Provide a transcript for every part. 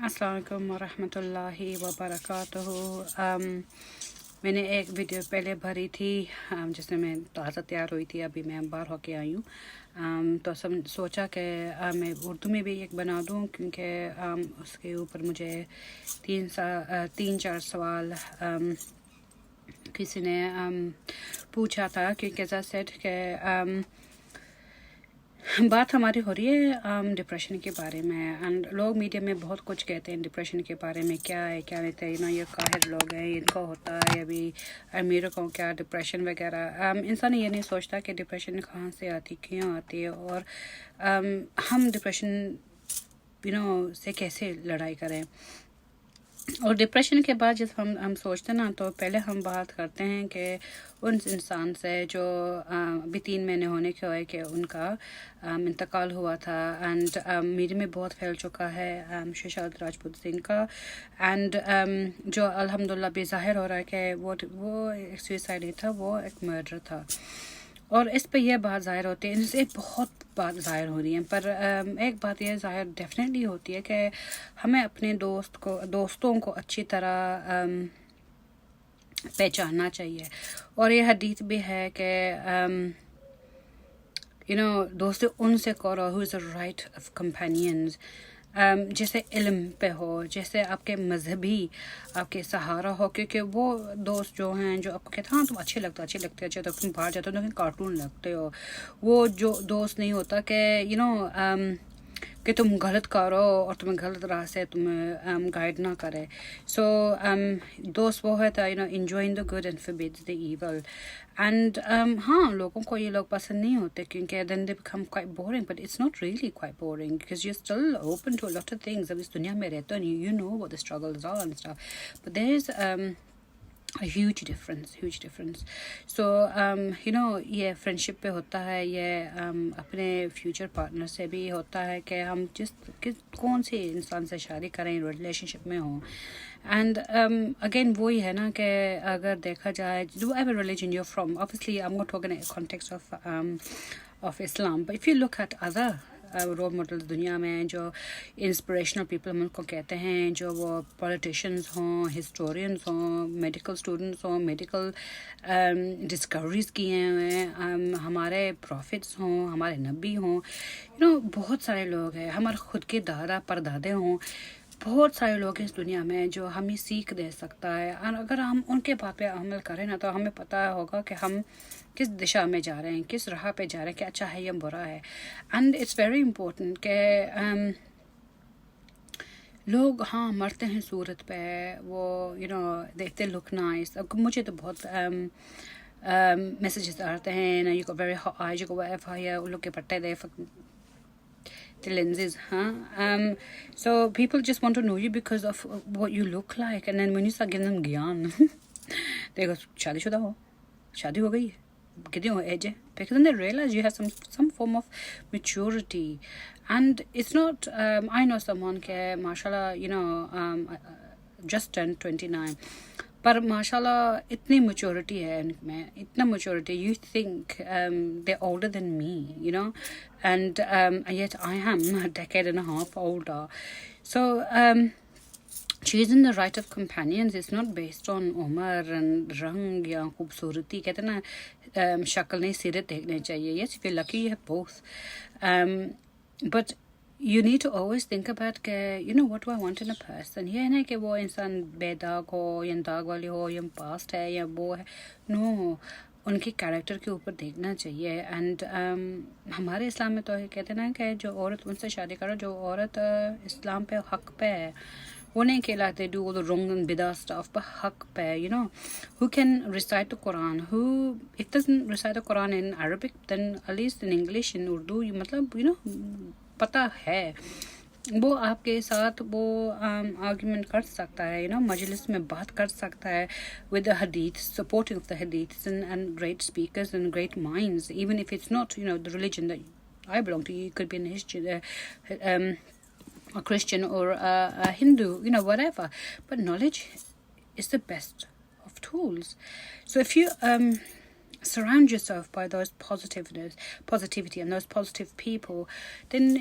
अस्सलाम वालेकुम वरहमतुल्लाहि वबरकातुहू। मैंने एक वीडियो पहले भरी थी जिसमें मैं ताज़ा तैयार हुई थी, अभी मैं बाहर होके आई हूँ। तो सोचा कि मैं उर्दू में भी एक बना दूँ, क्योंकि उसके ऊपर मुझे 3-4 सवाल किसी ने पूछा था। क्योंकि जैसा सेट के बात हमारी हो रही है डिप्रेशन के बारे में, एंड लोग मीडिया में बहुत कुछ कहते हैं डिप्रेशन के बारे में, क्या है क्या नहीं थे, ये काहिर लोग हैं, इनको होता है, अभी अमीरों को क्या डिप्रेशन वगैरह। इंसान ये नहीं सोचता कि डिप्रेशन कहाँ से आती, क्यों आती है, और हम डिप्रेशन से कैसे लड़ाई करें। और डिप्रेशन के बाद जब हम सोचते हैं ना, तो पहले हम बात करते हैं कि उन इंसान से जो अभी 3 महीने होने के हुए कि उनका इंतकाल हुआ था, एंड मीडिया में बहुत फैल चुका है शशांक राजपूत सिंह का, एंड जो अल्हम्दुलिल्लाह भी ज़ाहिर हो रहा है कि वो एक सुसाइड नहीं था, वो एक मर्डर था। और इस पे यह बात ज़ाहिर होती है, इनसे बहुत बात ज़ाहिर हो रही है, पर एक बात यह ज़ाहिर डेफिनेटली होती है कि हमें अपने दोस्तों को अच्छी तरह पहचानना चाहिए। और ये हदीस भी है कि दोस्त उनसे करो who is the right of companions, जैसे इल्म पे हो, जैसे आपके मजहबी आपके सहारा हो, क्योंकि वो दोस्त जो हैं जो आपको कहते हैं हाँ तुम अच्छे लगते अच्छे तो तुम बाहर जाते हो तो कार्टून लगते हो, वो जो दोस्त नहीं होता कि कि तुम गलत करो और तुम्हें गलत राह से तुम्हें गाइड ना करे। सो दोस्त वो है था enjoying the good and forbids the evil, and हाँ, लोगों को ये लोग पसंद नहीं होते, क्योंकि then they become quite boring, but it's not really quite boring because you're still open to a lot of things. अब इस दुनिया में रहते हो, you know what the struggles are and stuff, but there is a huge difference. So ये friendship पे होता है, ये अपने फ्यूचर पार्टनर से भी होता है कि हम कौन से इंसान से शादी करें, रिलेशनशिप में हो। एंड अगेन वही है ना कि अगर देखा जाए, do whatever religion you're from, obviously I'm not talking in the context of Islam, but if you look at other role models दुनिया में, जो इंस्पिरेशनल पीपल हम उनको कहते हैं, जो वो पॉलिटिशियंस हों, हिस्टोरियंस हों, मेडिकल स्टूडेंट्स हों, मेडिकल डिस्कवरीज किए हुए हैं, हमारे प्रॉफिट्स हों, हमारे नबी हों, बहुत सारे लोग हैं, हमारे खुद के दादा परदादे हों, बहुत सारे लोग हैं इस दुनिया में जो हमें सीख दे सकता है। और अगर हम उनके बात पे अमल करें ना, तो हमें पता होगा कि हम किस दिशा में जा रहे हैं, किस राह पे जा रहे हैं, क्या अच्छा है या बुरा है। एंड इट्स वेरी इम्पोर्टेंट कि लोग हाँ मरते हैं सूरत पे, वो देखते लुक नाइस। अब मुझे तो बहुत मैसेजेस आते हैं ना, you got very hot eyes, you got whatever, या लोग के पट्टे दे the lenses, huh? So people just want to know you because of what you look like, and then when you start giving them gyan, they go, शादीशुदा हो, शादी हो गई है, कितनी हो एज है, because then they realize you have some form of maturity, and it's not. I know someone के माशाल्लाह just turned 29, पर माशाल्लाह इतनी maturity है इनमें, इतना maturity, you think they're older than me, and yet I am a decade and a half older. So choosing the right of companions is not based on उम्र and रंग या खूबसूरती, कहते ना शक्ल नहीं सीरत देखने चाहिए. Yes, if you're lucky you have both, but you need to always think about के what do I want in a person. ये नहीं कि वो इंसान बेदाग हो या दाग वाली हो या पास्ट है या वो है, no, उनके कैरेक्टर के ऊपर देखना चाहिए. एंड हमारे इस्लाम में तो कहते ना कि जो औरत उनसे शादी करो जो औरत इस्लाम पे हक पे है, वो नहीं कहलाते do all the wrong and bidah stuff, but haq pe, who can recite the Quran, who if doesn't recite the Quran in Arabic, then at least in English, in Urdu, मतलब पता है, वो आपके साथ वो आर्ग्यूमेंट कर सकता है, मजलिस में बात कर सकता है with the hadith, supporting of the hadiths and great speakers and great minds, even if it's not the religion that I belong to. You could be a Christian or a Hindu, whatever. But knowledge is the best of tools. So if you surround yourself by those positivity and those positive people, then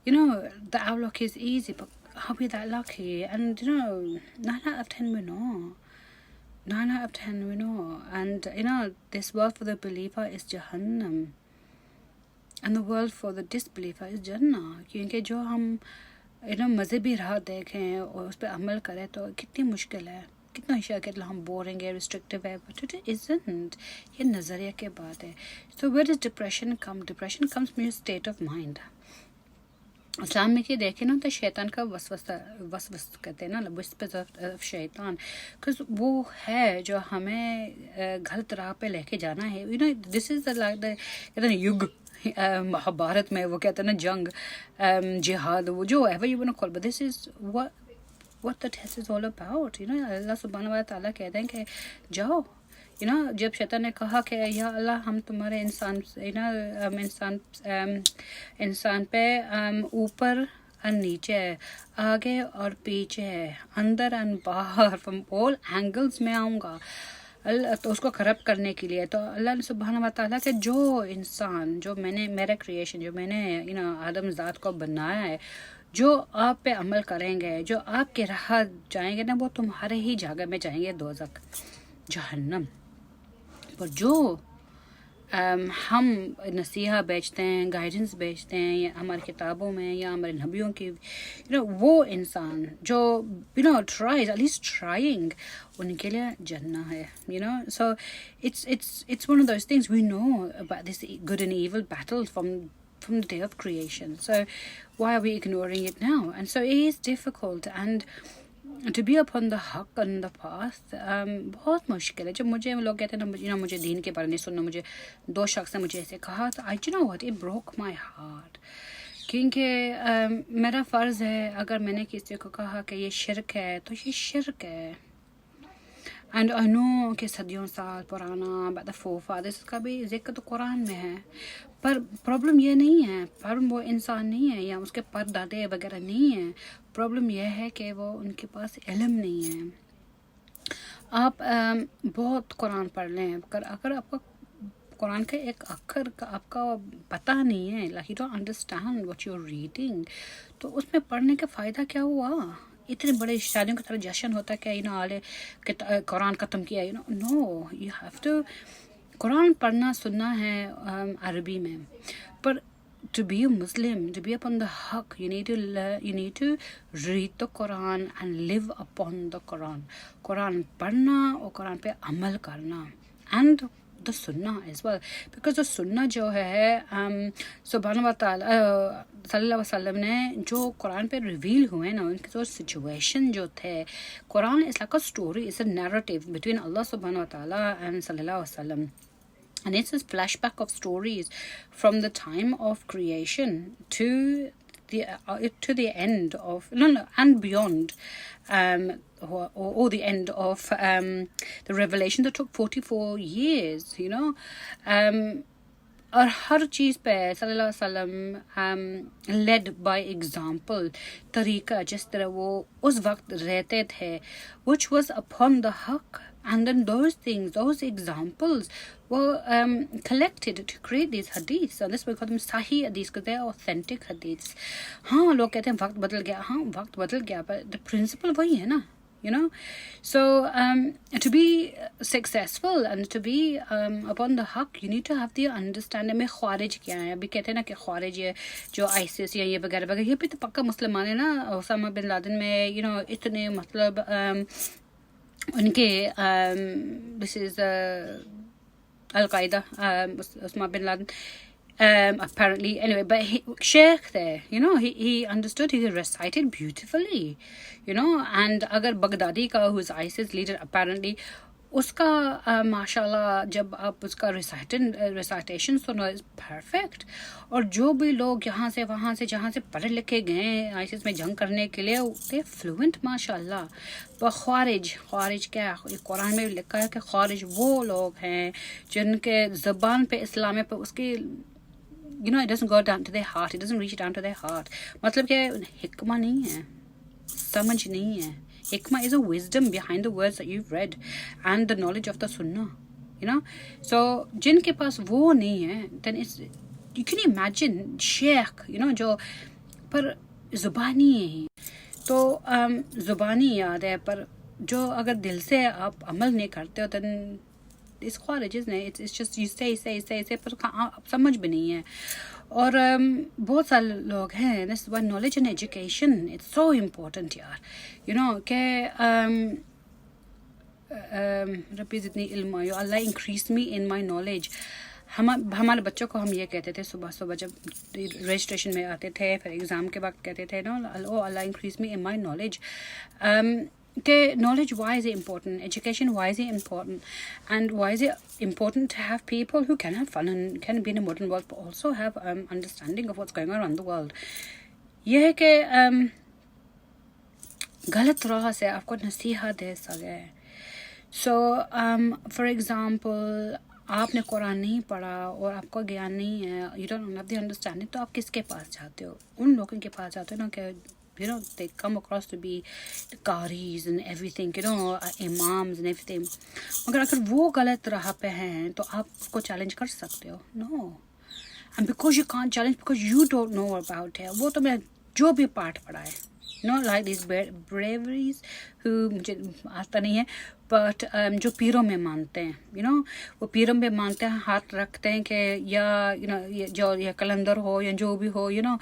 you know, the outlook is easy, but are we that lucky? And you know, 9 out of 10 we know. 9 out of 10 we know. And you know, this world for the believer is Jahannam, and the world for the disbeliever is Jannah. क्योंकि जो हम you know मज़हबी राह देखें और उस पर अमल करें तो कितनी मुश्किल है, कितना शायद हम बोरिंग है, रिस्ट्रिक्टिव है, but it isn't. ये नज़रिया के बात है. So where does depression come? Depression comes from your state of mind. इस्लाम में कि देखें ना तो शैतान का वसवस कहते हैं ना, whispers of शैतान, because वो है जो हमें गलत राह पे लेके जाना है. You know, this is like the कहते हैं युग महाभारत में वो कहते हैं ना जंग, जिहाद, वो जो ever you want to call, but this is what the test is all about. You know, अल्लाह सुब्हान व तआला कहते हैं कि जाओ, you know, जब शैतान ने कहा कि या अल्लाह हम तुम्हारे इंसान you know इंसान पे ऊपर और नीचे है, आगे और पीछे है, अंदर और बाहर, from all angles में आऊँगा अल्लाह, तो उसको करप्ट करने के लिए. तो अल्लाह सुब्हान व तआला के जो इंसान, जो मैंने मेरा क्रिएशन, जो मैंने you know आदम ज़ात को बनाया है, जो आप पे अमल करेंगे, जो आपके राह जाएंगे ना, वो तुम्हारे ही जगह में जाएंगे, दोज़ख, जहन्नम. पर जो हम नसीहा बेचते हैं, गाइडेंस बेचते हैं, या हमारी किताबों में या हमारे नबियों की, you know, वो इंसान जो you know tries, at least trying, उनके लिए जन्ना है. You know, so it's one of those things we know about, this good and evil battle from the day of creation. So why are we ignoring it now? And so it is difficult, and to be upon the haq and the path बहुत मुश्किल है. जब मुझे लोग कहते हैं ना मुझे दीन के बारे में सुनना, मुझे 2 शख्स ने मुझे ऐसे कहा, तो you know what, it broke my heart. क्योंकि मेरा फ़र्ज़ है, अगर मैंने किसी को कहा कि ये शिरक है, तो ये शिरक है. And I know कि सदियों साल पुराना, but the forefathers का भी जिक्र तो कुरान में है. पर प्रॉब्लम ये नहीं है, प्रॉब्लम वो इंसान नहीं है या उसके परदादे वगैरह नहीं है. प्रॉब्लम यह है कि वो उनके पास इल्म नहीं है. आप बहुत कुरान पढ़ लें, अगर आपका कुरान के एक अक्षर का आपका पता नहीं है, like you don't understand what you're reading, तो उसमें पढ़ने का फ़ायदा क्या हुआ? इतने बड़े शादियों की तरह जश्न होता है कि you know आले कुरान ख़त्म किया, you know, no, you have to Quran पढ़ना सुनना है अरबी में. पर to be a Muslim, to be upon the haq, you need to learn, you need to read the Quran and live upon the Quran. Quran पढ़ना और कुरान पे अमल करना, and the sunnah as well, because the sunnah जो है सुभान व तआला सल्लल्लाहु अलैहि वसल्लम ने जो कुरान पे रिवील हुए ना, उनके जो सिचुएशन जो थे, Quran is like a story, it's a narrative between Allah सुभान व तआला and सल्लल्लाहु अलैहि वसल्लम. And it's a flashback of stories from the time of creation to the end of and beyond, or the end of the revelation that took 44 years, you know. और हर चीज़ पे सल्लल्लाहु अलैहि वसल्लम led by example, तरीका जिस तरह वो उस वक्त रहते थे, which was upon the haq. And then those things, those examples were collected to create these hadiths. And this we call them sahih hadiths because they are authentic hadiths. हाँ, लोग कहते हैं वक्त बदल गया, हाँ वक्त बदल गया, but the principle वही है ना, you know. So to be successful and to be upon the haq, you need to have the understanding में ख्वारिज क्या है. अभी कहते हैं ना कि ख्वारिज ये जो आईसिस या ये वगैरह वगैरह, ये भी तो पक्का मुसलमान है ना. ओसामा बिन लादेन में you know इतने मतलब उनके this is Al-Qaeda, Osama bin Laden, apparently, anyway, but Sheikh there, you know, he understood, he recited beautifully, you know. And agar Baghdadi ka, who's ISIS leader, apparently उसका माशाल्लाह जब आप उसका recitation सुनो, is perfect. और जो भी लोग यहाँ से वहाँ से जहाँ से पढ़े लिखे गए आईसिस में जंग करने के लिए, they fluent माशाल्लाह. पर ख्वारिज क्या, कुरान में लिखा है कि ख्वारिज वो लोग हैं जिनके ज़बान पे इस्लाम पे उसके you know it doesn't go down to their heart, it doesn't reach down to their heart. मतलब कि हिकमा नहीं है, समझ नहीं है. Hikmah is a wisdom behind the words that you've read and the knowledge of the sunnah, you know. So जिनके पास वो नहीं है, then it's, you can imagine sheikh, you know, जो पर ज़ुबानी है तो ज़ुबानी याद है, पर जो अगर दिल से आप अमल नहीं करते हो तो इस ख्वारिज ने इट्स जस्ट यू से पर आप समझ भी नहीं है। और बहुत सारे लोग हैं, this one knowledge and education it's so important यार, यू नो के रब्बी ज़िदनी इल्मा, यो अल्लाह increase me in my knowledge. हमारे बच्चों को हम ये कहते थे सुबह सुबह जब रजिस्ट्रेशन में आते थे, फिर एग्ज़ाम के वक्त कहते थे no O Allah increase me in my knowledge. कि knowledge, why is it important? Education, why is it important? And why is it important to have people who can have fun and can be in a modern world but also have understanding of what's going on around the world? ये है कि गलत राह से आपको नसीहत दे सके। So for example आपने कुरान नहीं पढ़ा और आपको ज्ञान नहीं है, you don't have the understanding, तो आप किसके पास जाते हो? उन लोगों के पास जाते हो ना कि you know they come across to be the qaris and everything, you know, imams and everything. मगर अगर वो गलत राह पे हैं तो आप उसको चैलेंज कर सकते हो? No. And because you can't challenge because you don't know about it, वो तो मैं जो भी पाठ पढ़ा है, you know, like these braveries who मुझे आता नहीं है, but जो पीरों में मानते हैं, you know, वो पीरों में मानते हैं, हाथ रखते हैं कि या you know जो या कलंदर हो या जो भी हो, you know,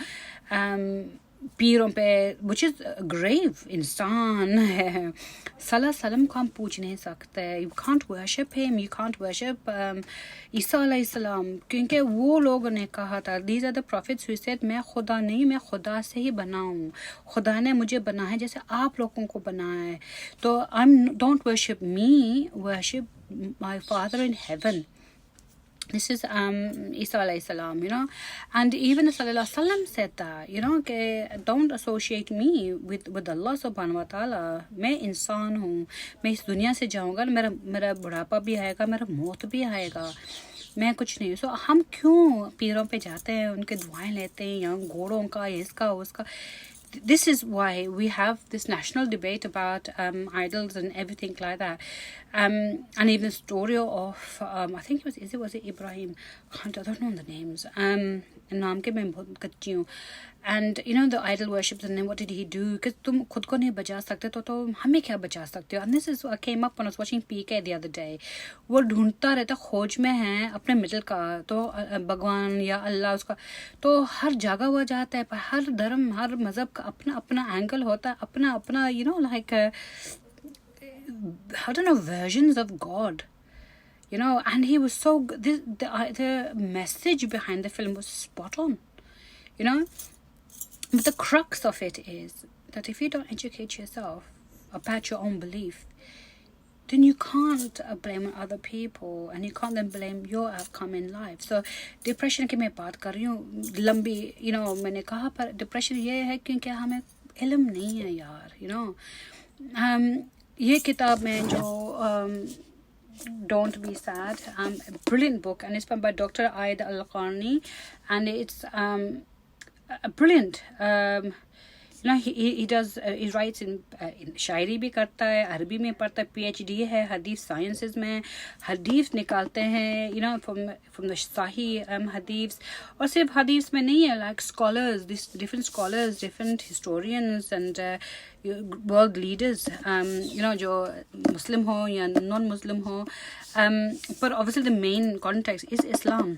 पीरों पे which is grave इंसान है, सल्लल्लाहु अलैहि वसल्लम को हम पूछ नहीं सकते, you can't worship him, you can't worship ईसा अलैहिस्सलाम, क्योंकि वो लोगों ने कहा था these are the prophets who said मैं खुदा नहीं, मैं खुदा से ही बना हूँ, खुदा ने मुझे बना है जैसे आप लोगों को बनाया है, तो don't worship me, worship my father in heaven. This is Isa alayhi salam, you know, and even Sallallahu Alaihi Wasallam said that, you know, कि don't associate me with Allah subhanahu wa ta'ala. मैं इंसान हूँ, मैं इस दुनिया से जाऊँगा, मेरा बुढ़ापा भी आएगा, मेरा मौत भी आएगा, मैं कुछ नहीं। सो हम क्यों पीरों पे जाते हैं, उनके दुआएं लेते हैं या घोड़ों का इसका उसका? This is why we have this national debate about idols and everything like that, and even the story of I think was it Ibrahim? I don't know the names. नाम के मैं बहुत कच्ची हूँ, and you know the idol worships, and then what did he do? because तुम खुद को नहीं बचा सकते तो हमें क्या बचा सकते हो? And this is I came up when I was watching PK the other day. वो ढूंढता रहता, खोज में है अपने मिडल का, तो भगवान या अल्लाह उसका, तो हर जगह वो जाता है, पर हर धर्म हर मज़हब का अपना अपना एंगल होता है, अपना अपना you know like I don't know versions of God. You know, and he was so good. The message behind the film was spot on, you know. But the crux of it is that if you don't educate yourself about your own belief, then you can't blame other people, and you can't then blame your outcome in life. So depression की मैं बात कर रही हूँ लंबी, you know, मैंने कहा, पर depression ये है क्योंकि हमें इल्म नहीं है यार, you know. ये किताब में जो Don't Be Sad, a brilliant book, and it's by Dr. Aid Al-Qarni, and it's brilliant. You know, he does he writes in शायरी भी करता है, अरबी में पढ़ता है, PhD है हदीस साइंसेस में, हदीस निकालते हैं, you know, from the Sahih hadiths, और सिर्फ हदीस में नहीं है, like scholars, these different scholars, different historians and world leaders, you know, जो मुस्लिम हो या नॉन मुस्लिम हो, पर obviously the main context is Islam.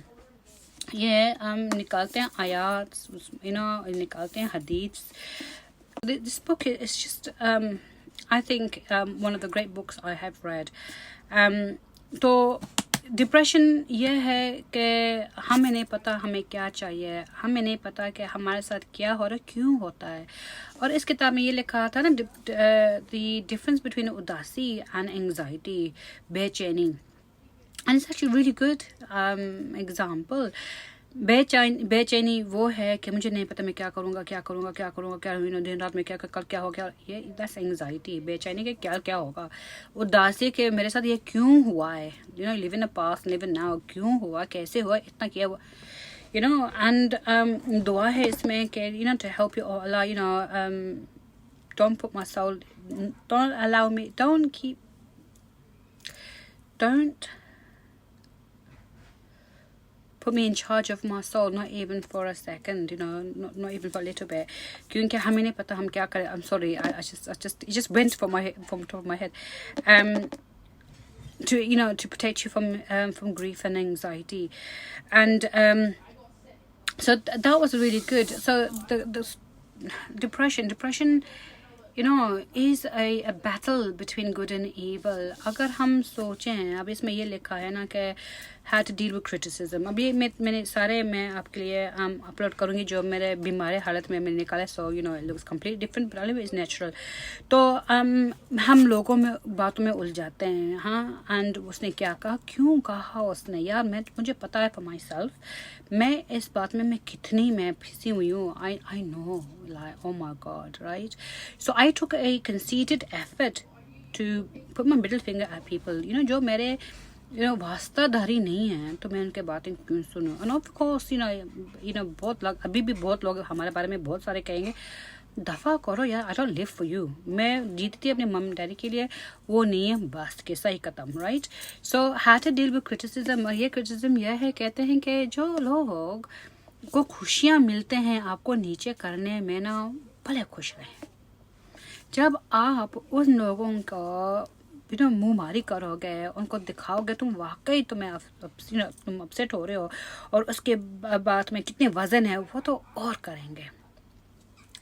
ये निकालते हैं आयात, you know, निकालते हैं हदीस. This book is just I think one of the great books I have read. तो डिप्रेशन ये है कि हमें नहीं पता हमें क्या चाहिए, हमें नहीं पता कि हमारे साथ क्या हो रहा है, क्यों होता है. और इस किताब में ये लिखा था ना, the difference between उदासी and anxiety, बेचैनी. And it's actually really good example. बेचैनी वो है कि मुझे नहीं पता मैं क्या करूँगा दिन रात में क्या कल क्या हो गया, ये that's anxiety. बेचैनी के क्या होगा, उदासी के मेरे साथ ये क्यों हुआ है, you know, live in the past, live in now, क्यों हुआ, कैसे हुआ, इतना किया हुआ, you know. And दुआ है इसमें कि you know to help you Allah, you know, don't put my soul, don't allow me, don't put me in charge of my soul, not even for a second, you know, not even for a little bit. क्योंकि हमें नहीं पता हम क्या करें. I'm sorry, I just it just went from top of my head. To, you know, to protect you from grief and anxiety, and so that was really good. So the depression, you know, is a battle between good and evil. अगर हम सोचें, अब इसमें ये लिखा है ना कि how to deal with criticism. अब ये मैंने सारे मैं आपके लिए अपलोड करूँगी जो मेरे बीमारी हालत में मैंने निकाला. So you know it looks completely different, but anyway it's natural. तो हम लोगों में बातों में उलझ जाते हैं. हाँ, and उसने क्या कहा, क्यों कहा उसने, यार मुझे पता है for myself, मैं इस बात में मैं कितनी मैं फंसी हुई हूँ. I know, like, oh my God, right? So I took a conceited effort to put my middle finger at people, you know, जो मेरे वास्ताधारी नहीं है, तो मैं उनके बातें क्यों सुनूं. And of course, you know बहुत लोग, अभी भी बहुत लोग हमारे बारे में बहुत सारे कहेंगे, दफ़ा करो यार, I don't live for you. मैं जीती थी अपने मम डैडी के लिए, वो नहीं है, बस किस्सा ही खत्म, right? So how to deal with criticism. और ये criticism यह है, कहते हैं कि जो लोग को खुशियाँ मिलते हैं आपको नीचे करने में ना, भले खुश रहें. जब आप उन लोगों को मुंह मारी करोगे, उनको दिखाओगे तुम वाकई तुम अपसेट हो रहे हो और उसके बाद में कितने वजन है, वो तो और करेंगे.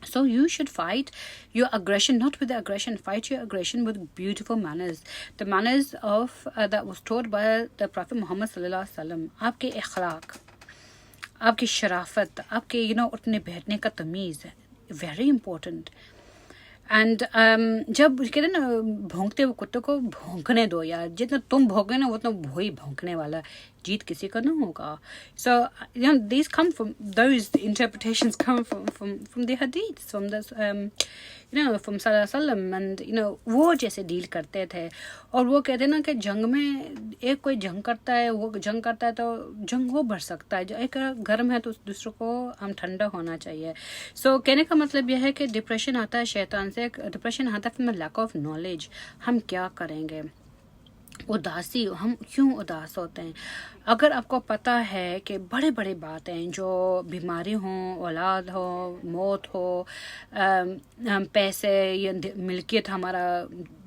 So you should fight your aggression, not with aggression. Fight your aggression with beautiful manners. The manners of that was taught by the Prophet Muhammad sallallahu alaihi wasallam. आपके अखलाक, आपकी शराफत, आपके उठने बैठने का तमीज़, very important. एंड जब कहते हैं ना, भौंकते हुए कुत्ते को भौंकने दो यार, जितना तुम भौंके ना उतना वही भौंकने वाला, जीत किसी का ना होगा. So these come from, those interpretations come from the hadiths, from the from sallallahu alaihi wasallam. And वो जैसे डील करते थे. और वो कहते हैं ना कि जंग में एक कोई जंग करता है, वो जंग करता है तो जंग वो बढ़ सकता है. जो एक गर्म है तो दूसरों को हम ठंडा होना चाहिए. सो कहने का मतलब यह है कि डिप्रेशन आता है शैतान से. डिप्रेशन आता है फ्रॉम लैक ऑफ नॉलेज. हम क्या करेंगे, उदासी, हम क्यों उदास होते हैं. अगर आपको पता है कि बड़े बड़े बातें जो बीमारी हो, औलाद हो, मौत हो, पैसे या मिल्कियत हमारा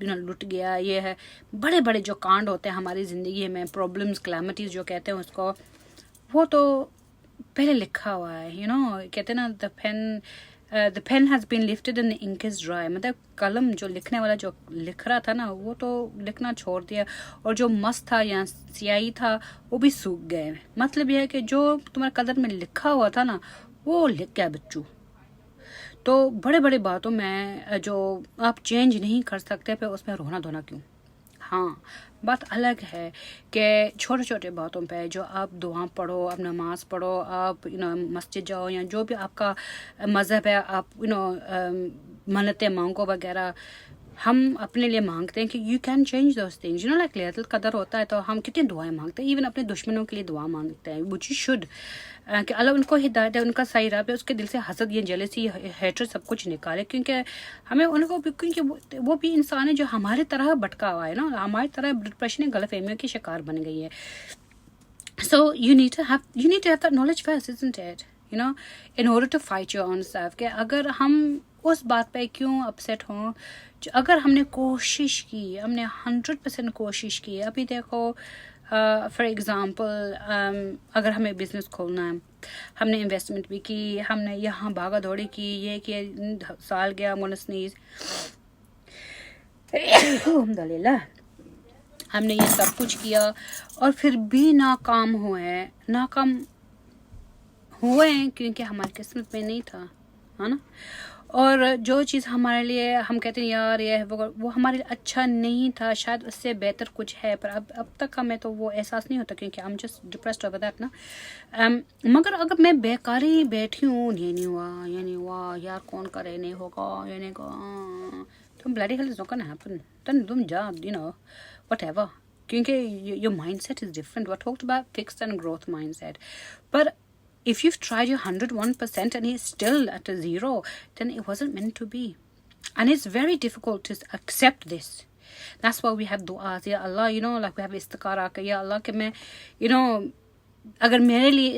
लुट गया, ये है बड़े बड़े जो कांड होते हैं हमारी ज़िंदगी में, प्रॉब्लम्स, कैलामिटीज़ जो कहते हैं उसको, वो तो पहले लिखा हुआ है. कहते हैं ना, the pen has been lifted and the ink is dry. मतलब कलम जो लिखने वाला जो लिख रहा था ना, वो तो लिखना छोड़ दिया, और जो मस्त था या स्याही था वो भी सूख गए. मतलब यह है कि जो तुम्हारे कदर में लिखा हुआ था ना, वो लिख गया बच्चू. तो बड़े बड़े बातों में जो आप चेंज नहीं कर सकते, पे उसमें रोना धोना क्यों. हाँ, बात अलग है कि छोटे छोटे बातों पे जो आप दुआ पढ़ो, आप नमाज पढ़ो, आप मस्जिद जाओ, या जो भी आपका मज़हब है, आप मन्नतें मांगो वगैरह. हम अपने लिए मांगते हैं कि you can change those things. Like Lailatul कदर होता है तो हम कितनी दुआएं मांगते हैं. इवन अपने दुश्मनों के लिए दुआ मांगते हैं, व्हिच यू शुड, कि अल्लाह उनको हिदायत है, उनका सही राह पे, उसके दिल से हसद, ये जेलसी, हेट्रेड सब कुछ निकाले. क्योंकि हमें उनको भी, क्योंकि वो भी इंसान है जो हमारे तरह भटका हुआ है ना, हमारी तरह डिप्रेशन, गलतफहमियों की शिकार बन गई है. So you need to have that knowledge first, isn't it? In order to fight your own self. कि अगर हम उस बात पे क्यों अपसेट हों, अगर हमने कोशिश की, हमने 100% कोशिश की. अभी देखो, फॉर एग्ज़ाम्पल, अगर हमें बिज़नेस खोलना है, हमने इन्वेस्टमेंट भी की, हमने यहाँ भागा दौड़ी की, ये किया, साल गया, मोनसनीज, अल्हम्दुलिल्लाह, हमने ये सब कुछ किया और फिर भी नाकाम हुए क्योंकि हमारी किस्मत में नहीं था, है ना. और जो चीज़ हमारे लिए हम कहते हैं यार ये है, वो हमारे लिए अच्छा नहीं था, शायद उससे बेहतर कुछ है, पर अब तक हमें तो वो एहसास नहीं होता क्योंकि हम जस्ट डिप्रेस्ड ओवर दैट ना. मगर अगर मैं बेकारी बैठी हूँ, ये नहीं हुआ यार, कौन करे, नहीं होगा, ये नहीं होगा, तो bloody hell is not gonna happen. Then तुम जा, whatever. क्योंकि your mindset is different. What talked about fixed and growth mindset. But if you've tried your 101% and it's still at a 0, then it wasn't meant to be. And it's very difficult to accept this. That's why we have du'as. Ya Allah, like we have istikhara. Ya Allah, कि मैं, अगर मेरे लिए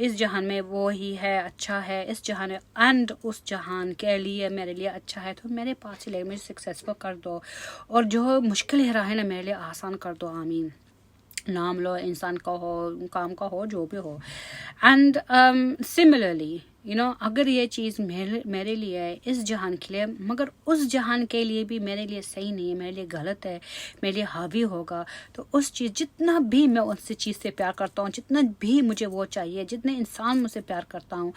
इस जहान में वो ही है, अच्छा है इस जहान में, एंड उस जहान के लिए मेरे लिए अच्छा है, तो मेरे पास ही ले, मुझे सक्सेसफुल कर दो, और जो मुश्किल राह है ना मेरे लिए आसान कर दो। आमीन। नाम लो, इंसान का हो, काम का हो, जो भी हो। एंड सिमिलरली अगर ये चीज़ मेरे लिए है इस जहान के लिए, मगर उस जहान के लिए भी मेरे लिए सही नहीं है, मेरे लिए गलत है, मेरे लिए हावी होगा, तो उस चीज़, जितना भी मैं उस चीज़ से प्यार करता हूँ, जितना भी मुझे वो चाहिए, जितने इंसान मुझसे प्यार करता हूँ,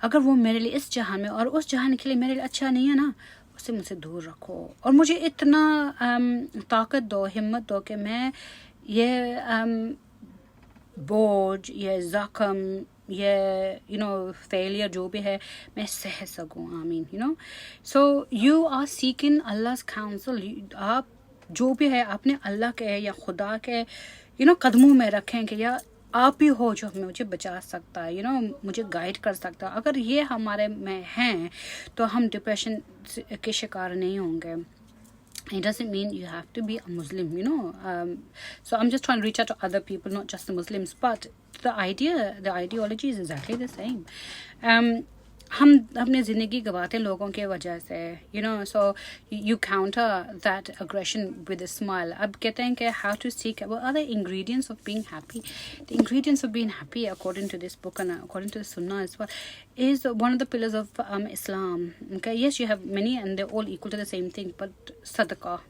अगर वो मेरे लिए इस जहान में और उस जहान के लिए मेरे लिए अच्छा नहीं है ना, उससे मुझसे दूर रखो। और मुझे इतना ताकत दो, हिम्मत दो कि मैं ये बोझ, ये ज़ख्म, ये फेलियर जो भी है, मैं सह सकूँ। आमीन। सो यू आर सीकिंग अल्लाह's काउंसिल। आप जो भी है आपने अल्लाह के या खुदा के कदमों में रखें कि या आप ही हो जो मुझे बचा सकता है, मुझे गाइड कर सकता है। अगर ये हमारे में हैं तो हम डिप्रेशन के शिकार नहीं होंगे। It doesn't mean you have to be a Muslim. So I'm just trying to reach out to other people, not just the Muslims, but the ideology is exactly the same. हम अपनी ज़िंदगी गवाते लोगों के वजह से, so you counter that aggression with a smile. अब कहते हैं कि how to seek, what are the ingredients of being happy? The ingredients of being happy, according to this book and according to the Sunnah as well, is one of the pillars of Islam. Okay, yes, you have many and they're all equal to the same thing, but sadaqah,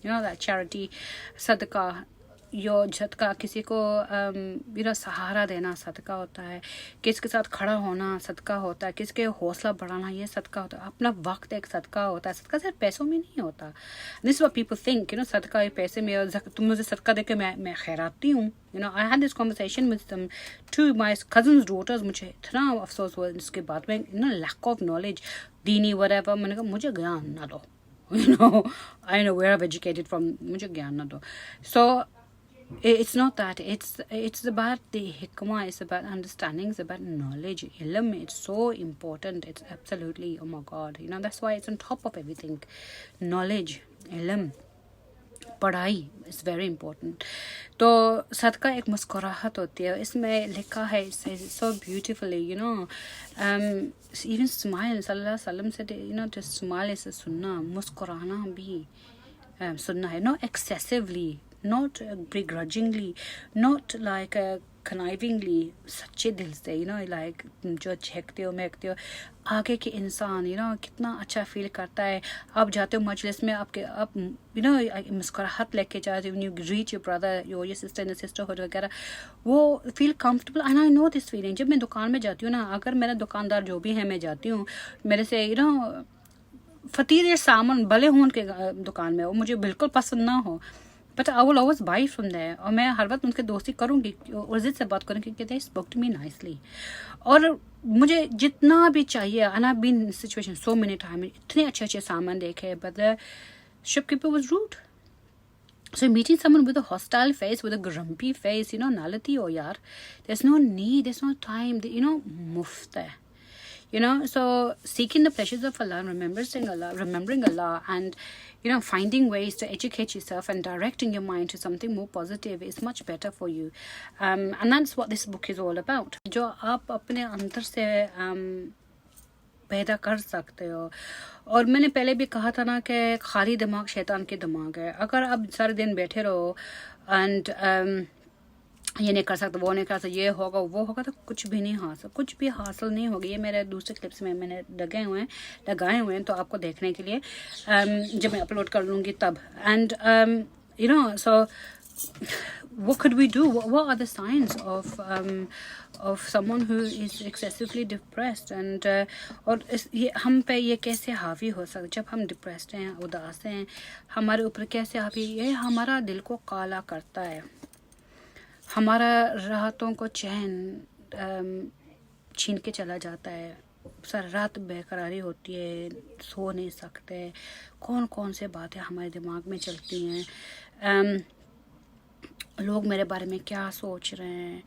that charity, sadaqah, यो सदका, किसी को सहारा देना सदका होता है, किसके साथ खड़ा होना सदका होता है, किसके हौसला बढ़ाना ये सदका होता है, अपना वक्त एक सदका होता है। सदका सिर्फ पैसों में नहीं होता। दिस व्हाट पीपल थिंक, सदका पैसे में, तुम मुझे सदका दे के मैं खैराती हूँ। I had this conversation with some two my cousins daughters. मुझे इतना अफसोस हुआ इसके बाद में, लैक ऑफ नॉलेज दीनी वगैरह। मैंने कहा मुझे ज्ञान ना दो, I know where I educated from, मुझे ज्ञान ना दो। सो it's not that, it's about the hikmah, it's about understanding, it's about knowledge. Ilm, it's so important, it's absolutely, oh my god, that's why it's on top of everything. Knowledge, ilm, पढ़ाई is very important. तो सदका एक मुस्कुराहट होती है, इसमें लिखा है so beautifully, even smile, sallallahu alaihi wasallam said, to smile is a sunnah, मुस्कुराना भी सुनना है, not excessively, not begrudgingly, not like connivingly, सच्चे दिल से, like जो झेकते हो महकते हो आगे के इंसान, कितना अच्छा फील करता है। आप जाते हो मजलिस में, आपके आप मुस्कुराहट लेके जाते हो, you greet your brother, your sister in the sisterhood वगैरह, वो feel comfortable, and I know this feeling। जब मैं दुकान में जाती हूँ ना, अगर मेरा दुकानदार जो भी है, मैं जाती हूँ, मेरे से फतीरे सामान भले हो उनके दुकान में, वो मुझे बिल्कुल पसंद ना हो, but I will always buy from there, और मैं हर वक्त उनके दोस्ती करूँगी और इज्जत से बात करूँगी कि they spoke to me nicely. और मुझे जितना भी चाहिए, and I been in situation so many time, इतने अच्छे अच्छे सामान देखे, but the shopkeeper was rude. So meeting someone with a hostile face, with a grumpy face, nalati ho yaar, there's no need, there's no time, muft hai. So seeking the pleasures of Allah, remembering Allah, and finding ways to educate yourself and directing your mind to something more positive is much better for you. And that's what this book is all about. जो आप अपने अंदर से पैदा कर सकते हो। और मैंने पहले भी कहा था ना कि खाली दिमाग शैतान के दिमाग है। अगर आप सारे दिन बैठे रहो एंड ये नहीं कर सकता, वो नहीं कर सकता, ये होगा वो होगा, तो कुछ भी हासिल नहीं होगी। ये मेरे दूसरे क्लिप्स में मैंने लगाए हुए हैं तो आपको देखने के लिए, जब मैं अपलोड कर लूँगी तब। And so what could we do? What are the signs of someone who is excessively depressed? And और ये हम पे ये कैसे हावी हो सकता, जब हम डिप्रेस्ड हैं, उदास हैं, हमारे ऊपर कैसे हावी, ये हमारा दिल को काला करता है, हमारा राहतों को चैन छीन के चला जाता है, सारा रात बेकरारी होती है, सो नहीं सकते, कौन कौन से बातें हमारे दिमाग में चलती हैं, लोग मेरे बारे में क्या सोच रहे हैं,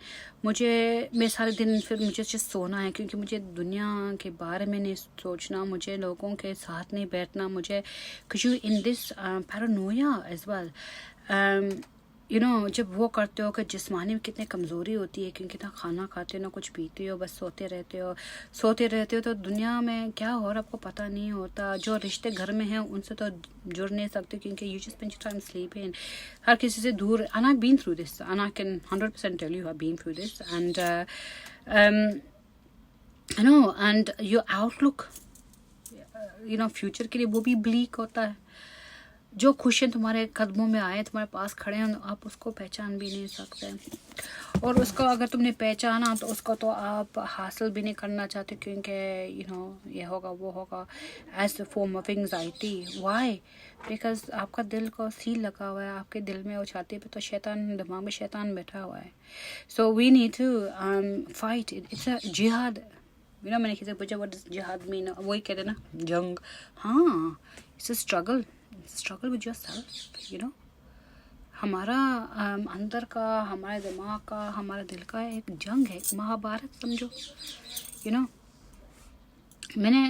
मैं सारे दिन फिर मुझे सिर्फ सोना है, क्योंकि मुझे दुनिया के बारे में नहीं सोचना, मुझे लोगों के साथ नहीं बैठना, मुझे कुछ in this paranoia as well, जब वो करते हो कि जिस्मानी में कितनी कमज़ोरी होती है, क्योंकि ना खाना खाते हो ना कुछ पीते हो, बस सोते रहते हो तो दुनिया में क्या हो रहा आपको पता नहीं होता। जो रिश्ते घर में हैं उनसे तो जुड़ नहीं सकते, क्योंकि you just spend your time sleeping, हर किसी से दूर। And I been through this and I can 100% tell you I been through this. And and your outlook future के लिए वो भी ब्लीक होता है। जो खुशियाँ तुम्हारे कदमों में आए, तुम्हारे पास खड़े हैं, आप उसको पहचान भी नहीं सकते। और उसको अगर तुमने पहचाना तो उसको तो आप हासिल भी नहीं करना चाहते, क्योंकि ये होगा वो होगा, as a form of anxiety. Why? Because आपका दिल को सील लगा हुआ है, आपके दिल में और छाती पे तो शैतान, दिमाग में शैतान बैठा हुआ है। So we need to fight, it's a jihad. मैंने किसी से पूछा व्हाट डज जिहाद मीन, वही कहते ना जंग। हाँ, it's a struggle with yourself. हमारा अंदर का, हमारे दिमाग का, हमारे दिल का एक जंग है, महाभारत समझो। मैंने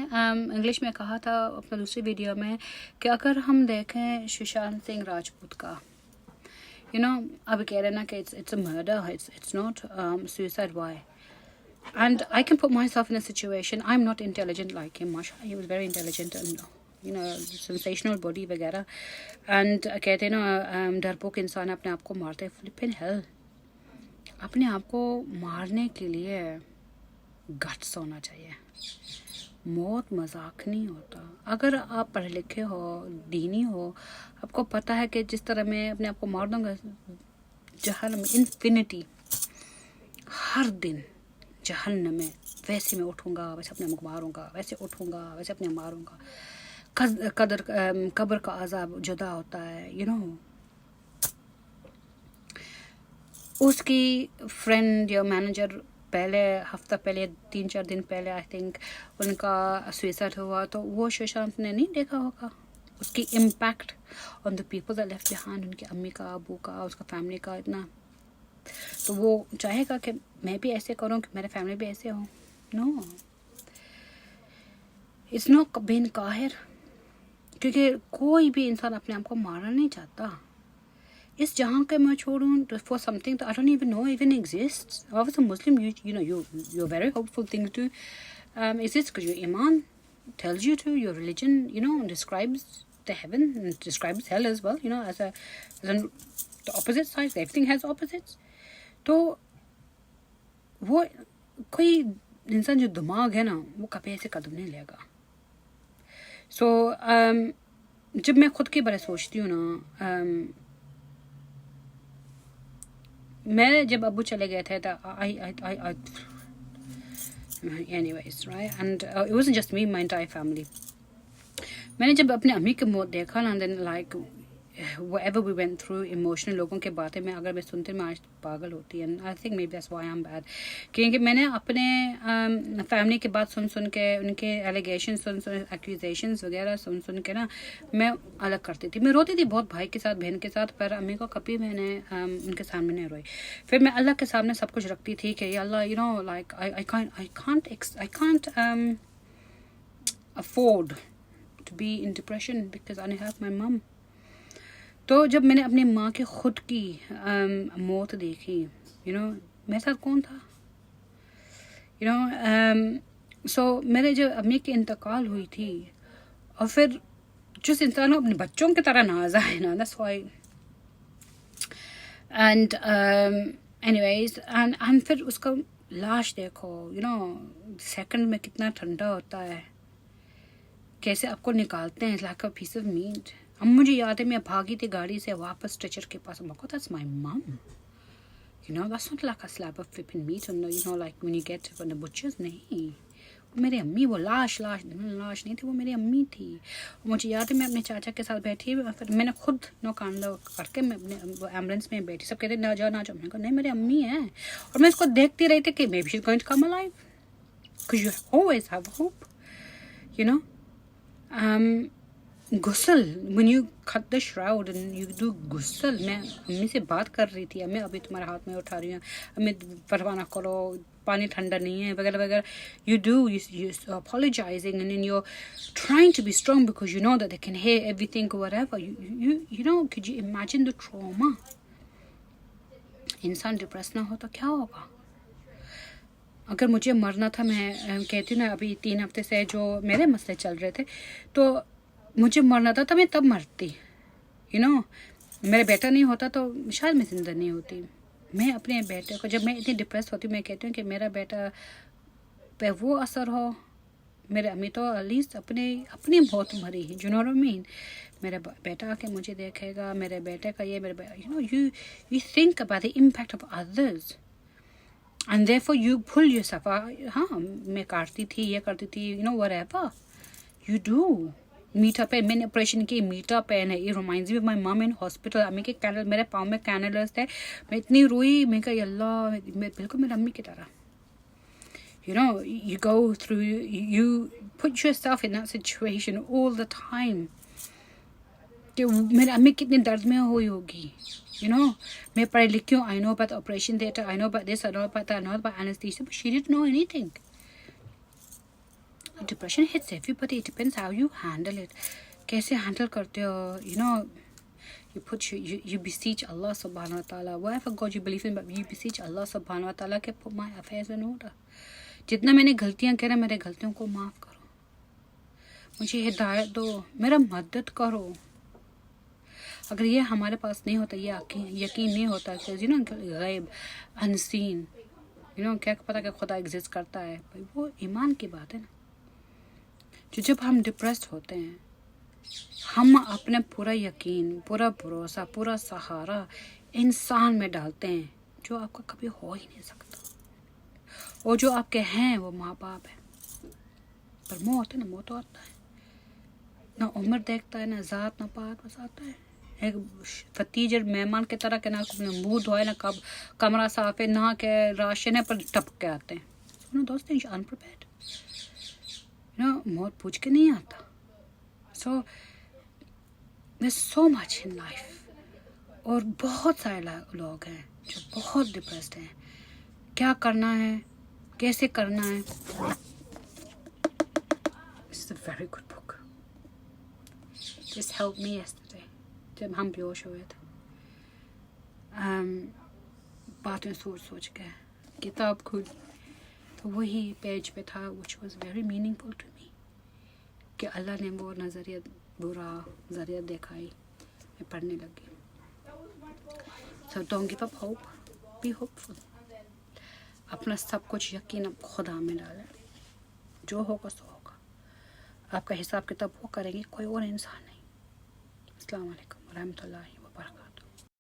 इंग्लिश में कहा था अपना दूसरी वीडियो में कि अगर हम देखें सुशांत सिंह राजपूत का, अब कह रहे ना कि it's a murder, it's not suicide. Why? And I can put myself in a situation. I'm not intelligent like him. Mashallah, he was very intelligent and sensational body वगैरह. And कहते हैं ना डरपोक इंसान अपने आप को मारते हैं। Flipping hell, अपने आप को मारने के लिए गट्स होना चाहिए। मौत मजाक नहीं होता। अगर आप पढ़े लिखे हो, दीनी हो, आपको पता है कि जिस तरह मैं अपने आप को मार दूंगा जहन्नम, इन्फिनिटी, हर दिन जहन्नम में, वैसे मैं उठूंगा, वैसे अपने मुख मारूंगा, वैसे उठूंगा, वैसे अपने मारूंगा। कब्र का अजाब जुदा होता है। उसकी फ्रेंड या मैनेजर पहले, हफ्ता पहले, 3-4 दिन पहले आई थिंक उनका सुसाइड हुआ, तो वो सुशांत ने नहीं देखा होगा उसकी impact on the people that left behind, उनकी अम्मी का, अबू का, उसका फैमिली का इतना। तो वो चाहेगा कि मैं भी ऐसे करूं कि मेरे फैमिली भी ऐसे हो। नो, इट्स नॉट बिन काहिर, क्योंकि कोई भी इंसान अपने आप को मारना नहीं चाहता। इस जहाँ के मैं छोड़ूं for something I don't even know even exist. I was a Muslim, you're very hopeful thing to exist because your iman tells you to, your religion describes the heaven and describes hell as well, as the opposite sides. Everything has opposites. तो वो कोई इंसान जो दिमाग है ना, वो कभी ऐसे कदम नहीं लेगा। सो जब मैं खुद के बारे सोचती हूँ ना, मैं जब अबू चले गए थे तो I anyways, right, and it wasn't just me, my entire family. मैंने जब अपने अम्मी की मौत देखा ना, then like whatever we went through emotional, लोगों के बातें में अगर मैं सुनती मैं आज पागल होती है। I think may be that's why I am bad, क्योंकि मैंने अपने फैमिली की बात सुन के, उनके एलिगेशन सुन एक्यूजेशंस वगैरह सुन के ना मैं अलग करती थी। मैं रोती थी बहुत भाई के साथ, बहन के साथ, पर अम्मी को कभी मैंने उनके सामने नहीं रोई। फिर मैं अल्लाह के सामने सब कुछ रखती थी कि अल्लाह like I can't afford to be in depression because I have my mom. तो जब मैंने अपनी माँ की खुद की मौत देखी, मेरे साथ कौन था, सो मेरे जब अम्मी की इंतकाल हुई थी, और फिर जिस इंसान को अपने बच्चों की तरह नाजा है ना, that's why. And anyways, and फिर उसका लाश देखो, सेकंड में कितना ठंडा होता है, कैसे आपको निकालते हैं like a piece of meat. अब मुझे याद है मैं भागी थी गाड़ी से वापस स्ट्रेचर के पास। That's my mom. That's not like a slab of flipping meat, like when you get from the butchers. नहीं, वो मेरी अम्मी, वो लाश नहीं थी, वो मेरी अम्मी थी। मुझे याद है मैं अपने चाचा के साथ बैठी, फिर मैंने खुद कांदा करके मैं अपने एम्बुलेंस में बैठी। सब कहते ना जाओ। मैंने कहा नहीं, मेरी अम्मी है। और मैं इसको देखती रही थी कि maybe she's going to come alive, because you always have hope, गुस्ल, when you cut the shroud and you do गुस्ल। मैं अम्मी से बात कर रही थी, अम्मी अभी तुम्हारे हाथ में उठा रही हूँ, अम्मी परवाह ना करो, पानी ठंडा नहीं है वगैरह वगैरह। you apologizing and then you're trying to be strong because you know that they can hear everything or whatever. Could you imagine the trauma? इंसान डिप्रेस ना हो तो क्या होगा? अगर मुझे मरना था, मैं कहती हूँ ना, अभी 3 हफ्ते से जो मेरे मसले चल रहे थे, तो मुझे मरना था तो मैं तब मरती, यू नो। मेरा बेटा नहीं होता तो शायद मैं ज़िंदा नहीं होती। मैं अपने बेटे को, जब मैं इतनी डिप्रेस होती हूँ, मैं कहती हूँ कि मेरा बेटा पे वो असर हो। मेरे अम्मी तो एटलीस्ट अपनी मौत मरी है, you know what I mean. मेरा बेटा आके मुझे देखेगा, मेरे बेटे का ये, मेरे you know, you think about the impact of others and therefore you pull yourself. हाँ, मैं काटती थी, ये करती थी, you know, whatever you do. मीठा पेन, मैंने ऑपरेशन की, मीठा पेन है। ये reminds me of my mum in hospital. अम्मी के कैनल, मेरे पाँव में कैनलस थे। मैं इतनी रोई, मैं कहा अल्लाह, मैं बिल्कुल मेरी अम्मी की तरह। You know, you go through, you put yourself in that situation all the time. कि मेरी अम्मी कितने दर्द में हुई होगी, you know. मैं पढ़ी लिखी हूँ, I know about the operation theatre, I know about this, I know about that, I know about anesthesia, but she didn't know anything. Depression hits everybody. It depends how you handle it. कैसे handle करते हो, you know. You beseech Allah subhanahu wa ta'ala, whatever God you believe in, but you beseech Allah subhanahu wa ta'ala के put my affairs in order. जितना मैंने गलतियाँ करें, मेरे गलतियों को माफ़ करो, मुझे हिदायत दो, मेरा मदद करो। अगर ये हमारे पास नहीं होता, ये यकीन नहीं होता, यू नो, गैब, अनसीन, यू नो, क्या पता कि खुदा एग्जिस्ट करता है, भाई वो ईमान की बात है ना। जो जब हम डिप्रेस्ड होते हैं, हम अपने पूरा यकीन, पूरा भरोसा, पूरा सहारा इंसान में डालते हैं जो आपका कभी हो ही नहीं सकता। और जो आपके हैं वो माँ बाप है, पर मौत है ना, मौत आता है ना, उम्र देखता है ना, ज़ात ना पात, बस आता है एक फतीजर मेहमान की तरह के, ना मुंह धोए, ना कब कमरा साफ है, ना के राशन है, पर टपक के आते हैं। सुनो दोस्तों, अनप्रिपेयर्ड, यू नो, मौत पूछ के नहीं आता। सो there's so much in life. और बहुत सारे लोग हैं जो बहुत डिप्रेस्ड हैं। क्या करना है, कैसे करना है। This is a very good book. This helped me yesterday. जब हम बेहोश हुए थे, बातें सोच के किताब खुद, तो वही पेज पे था, which was very meaningful to me, कि अल्लाह ने वो नज़रिया, बुरा नज़रिया दिखाई, मैं पढ़ने लगी। So don't give up hope. Be hopeful. अपना सब कुछ यकीन अब खुदा में डालें, जो होगा सो होगा। आपका हिसाब किताब वो करेंगे, कोई और इंसान नहीं। अस्सलाम वालेकुम रहमतुल्लाहि।